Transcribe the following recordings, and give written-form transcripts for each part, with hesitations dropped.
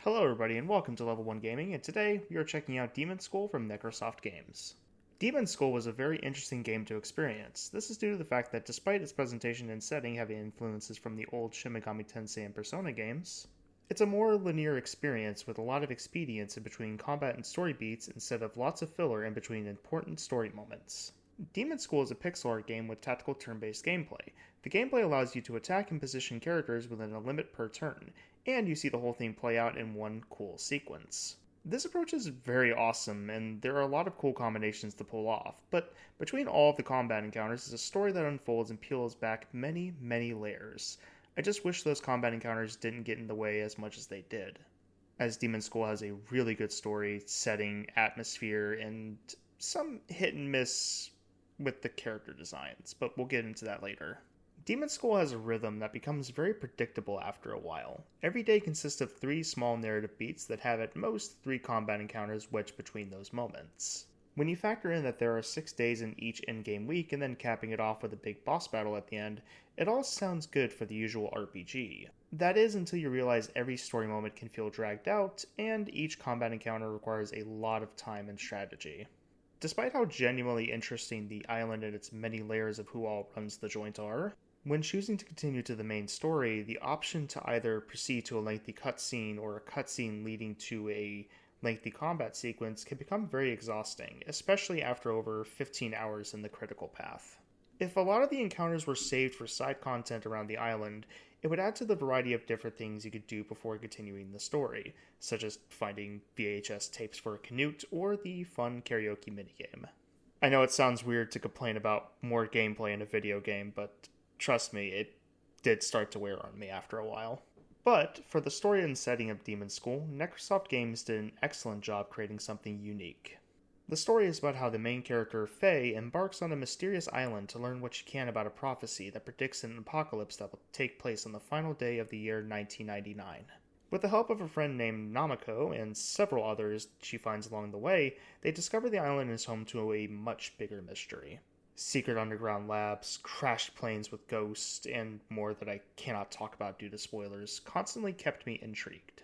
Hello everybody and welcome to Level 1 Gaming, and today we are checking out Demonschool from Necrosoft Games. Demonschool was a very interesting game to experience. This is due to the fact that despite its presentation and setting having influences from the old Shin Megami Tensei and Persona games, it's a more linear experience with a lot of expedience in between combat and story beats instead of lots of filler in between important story moments. Demonschool is a pixel art game with tactical turn-based gameplay. The gameplay allows you to attack and position characters within a limit per turn, and you see the whole thing play out in one cool sequence. This approach is very awesome, and there are a lot of cool combinations to pull off, but between all of the combat encounters is a story that unfolds and peels back many, many layers. I just wish those combat encounters didn't get in the way as much as they did, as Demonschool has a really good story, setting, atmosphere, and some hit and miss with the character designs, but we'll get into that later. Demonschool has a rhythm that becomes very predictable after a while. Every day consists of 3 small narrative beats that have at most 3 combat encounters wedged between those moments. When you factor in that there are 6 days in each in-game week and then capping it off with a big boss battle at the end, it all sounds good for the usual RPG. That is until you realize every story moment can feel dragged out, and each combat encounter requires a lot of time and strategy. Despite how genuinely interesting the island and its many layers of who all runs the joint are, when choosing to continue to the main story, the option to either proceed to a lengthy cutscene or a cutscene leading to a lengthy combat sequence can become very exhausting, especially after over 15 hours in the critical path. If a lot of the encounters were saved for side content around the island, it would add to the variety of different things you could do before continuing the story, such as finding VHS tapes for a Canute or the fun karaoke minigame. I know it sounds weird to complain about more gameplay in a video game, but trust me, it did start to wear on me after a while. But for the story and setting of Demonschool, Necrosoft Games did an excellent job creating something unique. The story is about how the main character, Faye, embarks on a mysterious island to learn what she can about a prophecy that predicts an apocalypse that will take place on the final day of the year 1999. With the help of a friend named Namako and several others she finds along the way, they discover the island is home to a much bigger mystery. Secret underground labs, crashed planes with ghosts, and more that I cannot talk about due to spoilers, constantly kept me intrigued.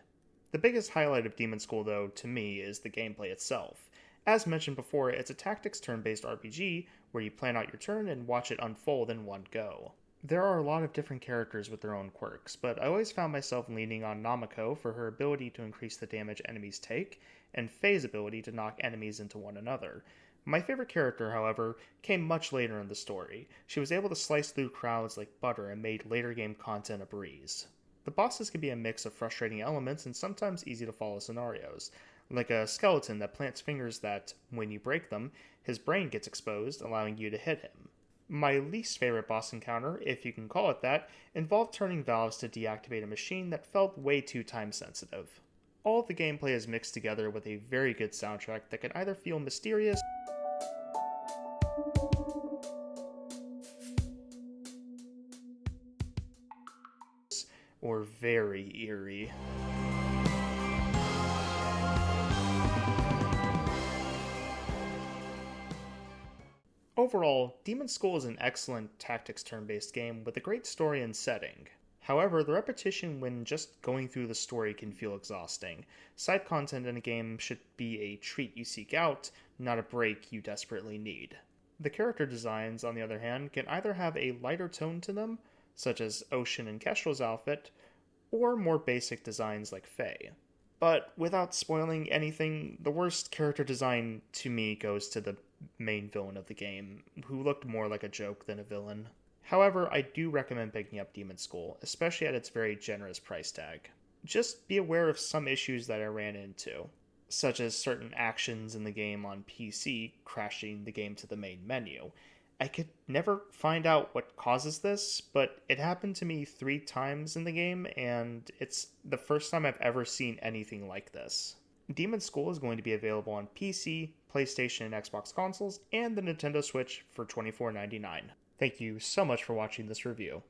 The biggest highlight of Demonschool, though, to me, is the gameplay itself. As mentioned before, it's a tactics turn-based RPG where you plan out your turn and watch it unfold in one go. There are a lot of different characters with their own quirks, but I always found myself leaning on Namako for her ability to increase the damage enemies take, and Faye's ability to knock enemies into one another. My favorite character, however, came much later in the story. She was able to slice through crowds like butter and made later game content a breeze. The bosses can be a mix of frustrating elements and sometimes easy to follow scenarios, like a skeleton that plants fingers that, when you break them, his brain gets exposed, allowing you to hit him. My least favorite boss encounter, if you can call it that, involved turning valves to deactivate a machine that felt way too time sensitive. All of the gameplay is mixed together with a very good soundtrack that can either feel mysterious or very eerie. Overall, Demonschool is an excellent tactics turn-based game with a great story and setting. However, the repetition when just going through the story can feel exhausting. Side content in a game should be a treat you seek out, not a break you desperately need. The character designs, on the other hand, can either have a lighter tone to them, such as Ocean and Kestrel's outfit, or more basic designs like Faye. But without spoiling anything, the worst character design to me goes to the main villain of the game, who looked more like a joke than a villain. However, I do recommend picking up Demonschool, especially at its very generous price tag. Just be aware of some issues that I ran into, such as certain actions in the game on PC crashing the game to the main menu. I could never find out what causes this, but it happened to me 3 times in the game, and it's the first time I've ever seen anything like this. Demonschool is going to be available on PC, PlayStation, and Xbox consoles, and the Nintendo Switch for $24.99. Thank you so much for watching this review.